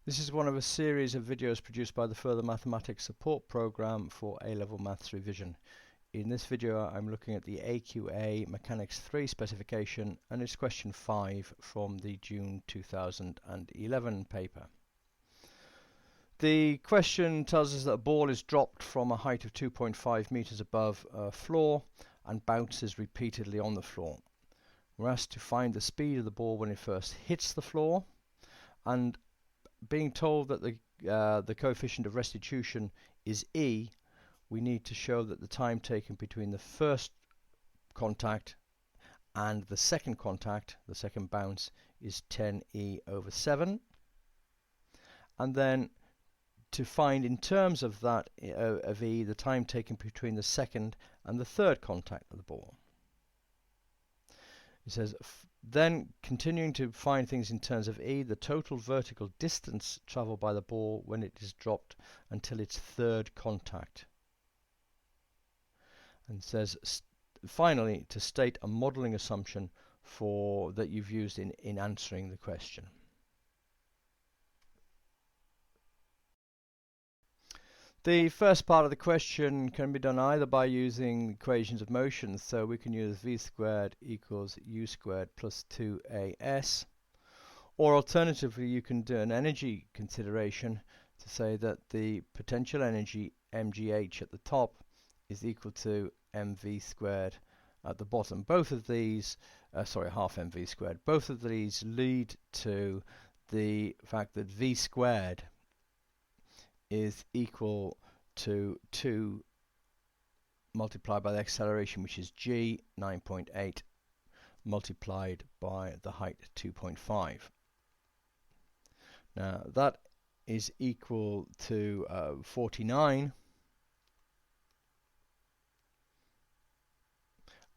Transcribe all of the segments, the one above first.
This is one of a series of videos produced by the Further Mathematics Support Program for A-Level Maths Revision. In this video I'm looking at the AQA Mechanics 3 specification, and it's question 5 from the June 2011 paper. The question tells us that a ball is dropped from a height of 2.5 meters above a floor and bounces repeatedly on the floor. We're asked to find the speed of the ball when it first hits the floor, and being told that the coefficient of restitution is E, we need to show that the time taken between the first contact and the second contact, the second bounce, is 10E over 7. And then to find in terms of that of E the time taken between the second and the third contact of the ball. It says, then continuing to find things in terms of E, the total vertical distance travelled by the ball when it is dropped until its third contact. And says, finally, to state a modelling assumption for that you've used in answering the question. The first part of the question can be done either by using equations of motion, so we can use v squared equals u squared plus 2as, or alternatively you can do an energy consideration to say that the potential energy mgh at the top is equal to mv squared at the bottom. Both of these, half mv squared, both of these lead to the fact that v squared is equal to 2 multiplied by the acceleration, which is g, 9.8, multiplied by the height, 2.5. Now that is equal to 49,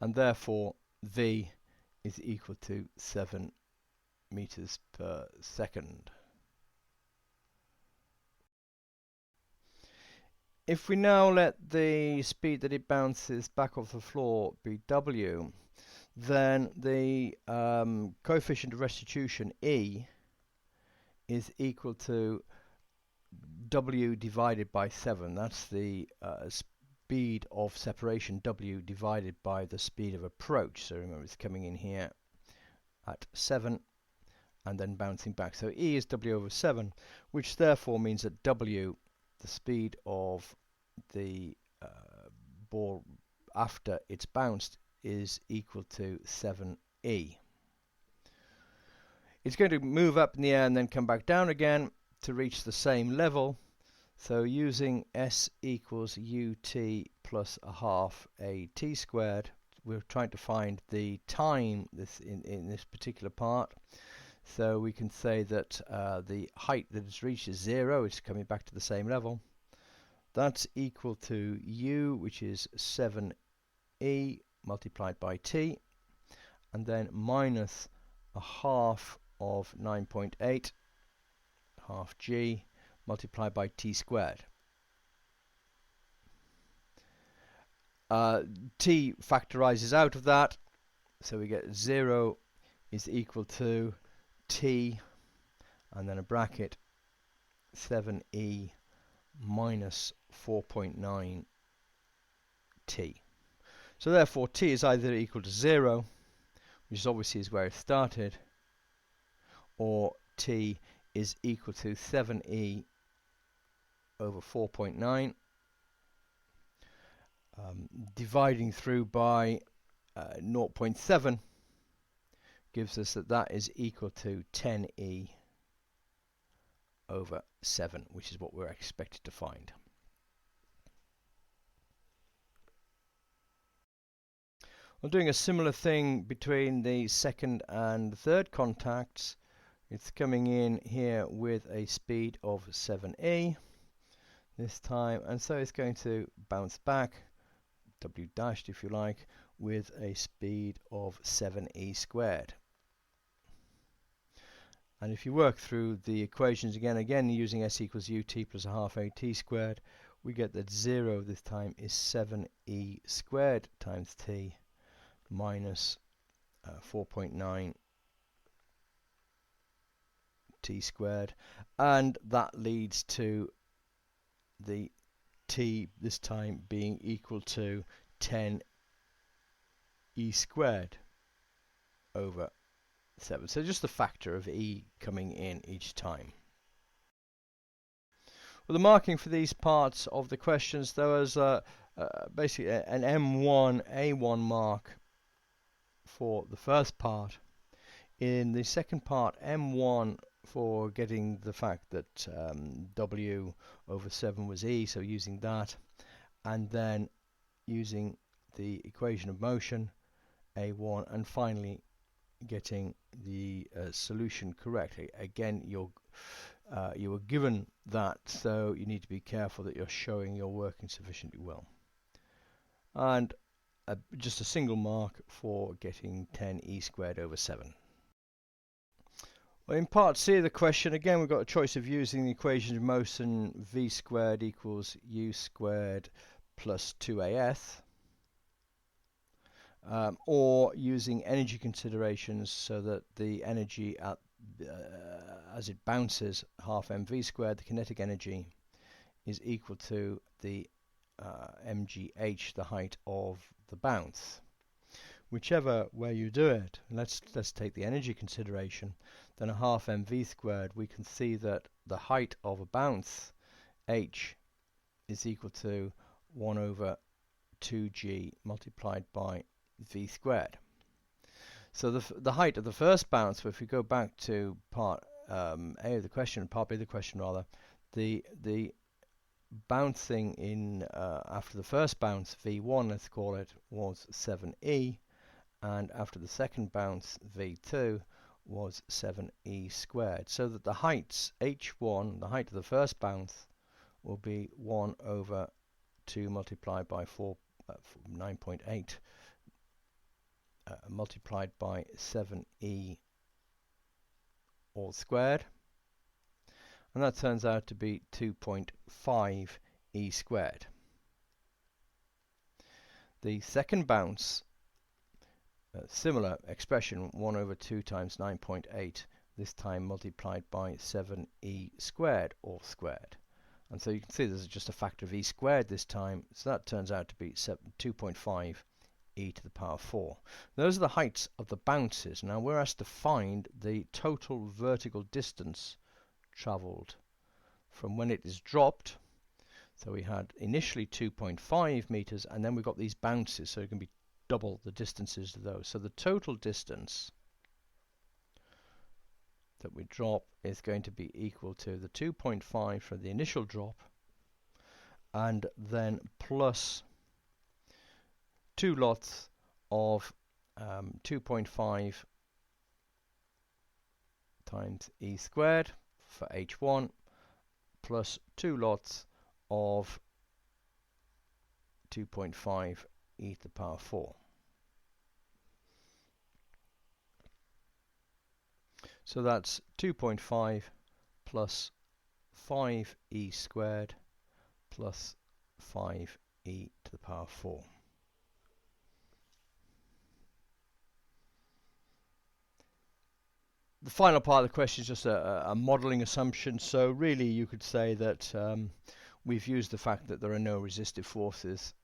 and therefore v is equal to 7 meters per second. If we now let the speed that it bounces back off the floor be w, then the coefficient of restitution E is equal to w divided by 7. That's the speed of separation, w divided by the speed of approach. So remember, it's coming in here at 7 and then bouncing back. So E is w over 7, which therefore means that w, the speed of the ball after it's bounced, is equal to 7e. It's going to move up in the air and then come back down again to reach the same level. So using s equals ut plus a half a t squared, we're trying to find the time in this particular part. So we can say that the height that it's reached is 0, it's coming back to the same level. That's equal to u, which is 7e multiplied by t, and then minus a half of 9.8, half g, multiplied by t squared. T factorizes out of that, so we get 0 is equal to t, and then a bracket, 7e minus 4.9 t. So therefore t is either equal to 0, which is obviously is where it started, or t is equal to 7e over 4.9, dividing through by 0.7 gives us that is equal to 10e over 7, which is what we're expected to find. We're doing a similar thing between the second and third contacts. It's coming in here with a speed of 7e this time, and so it's going to bounce back, w dashed if you like, with a speed of 7e squared. And if you work through the equations again using s equals ut plus a half a t squared, we get that 0 this time is 7e squared times t minus 4.9 t squared, and that leads to the t this time being equal to 10 e squared over 7. So just the factor of e coming in each time. Well, the marking for these parts of the questions, there was basically an M1 A1 mark for the first part. In the second part, M1 for getting the fact that W over 7 was E, so using that, and then using the equation of motion, A1, and finally getting the solution correctly. Again, you were given that, so you need to be careful that you're showing you're working sufficiently well. And just a single mark for getting 10 e squared over 7. Well, in part C of the question, again, we've got a choice of using the equation of motion v squared equals u squared plus 2af, or using energy considerations so that the energy at as it bounces, half mv squared, the kinetic energy, is equal to the mgh, the height of the bounce. Whichever way you do it, let's take the energy consideration, then a half mv squared, we can see that the height of a bounce, h, is equal to 1 over 2g multiplied by v squared. So the height of the first bounce, if we go back to part A of the question, part B of the question rather, the bouncing in after the first bounce, v1 let's call it, was 7e, and after the second bounce, v2, was 7e squared. So that the heights, h1, the height of the first bounce, will be 1 over 2 multiplied by 9.8 multiplied by 7e all squared, and that turns out to be 2.5 e squared. The second bounce, similar expression, 1 over 2 times 9.8, this time multiplied by 7e squared all squared. And so you can see there's just a factor of e squared this time, so that turns out to be 2.5 e to the power 4. Those are the heights of the bounces. Now we're asked to find the total vertical distance travelled from when it is dropped. So we had initially 2.5 meters, and then we've got these bounces, so it can be double the distances of those. So the total distance that we drop is going to be equal to the 2.5 for the initial drop, and then plus 2 lots of 2.5 times e squared for h1, plus 2 lots of 2.5 e to the power 4. So that's 2.5 plus 5e squared plus 5e to the power 4. The final part of the question is just a modelling assumption. So really you could say that we've used the fact that there are no resistive forces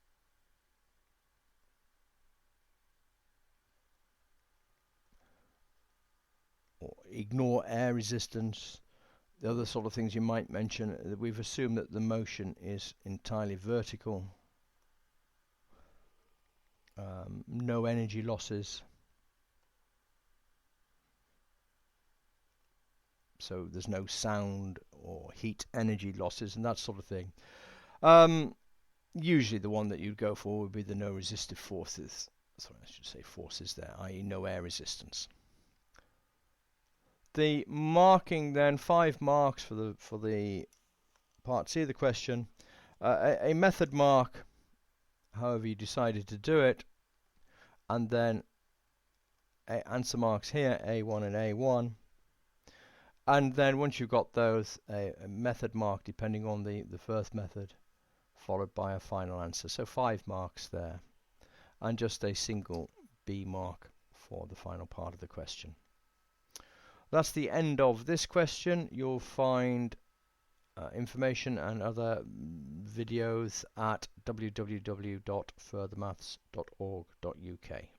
or ignore air resistance. The other sort of things you might mention, that we've assumed that the motion is entirely vertical, no energy losses. So there's no sound or heat energy losses and that sort of thing. Usually the one that you'd go for would be the no resistive forces. Sorry, I should say forces there, i.e. no air resistance. The marking then, 5 marks for the part C of the question. A method mark, however you decided to do it, and then answer marks here, A1 and A1. And then once you've got those, a method mark depending on the first method, followed by a final answer. So 5 marks there, and just a single B mark for the final part of the question. That's the end of this question. You'll find information and other videos at www.furthermaths.org.uk.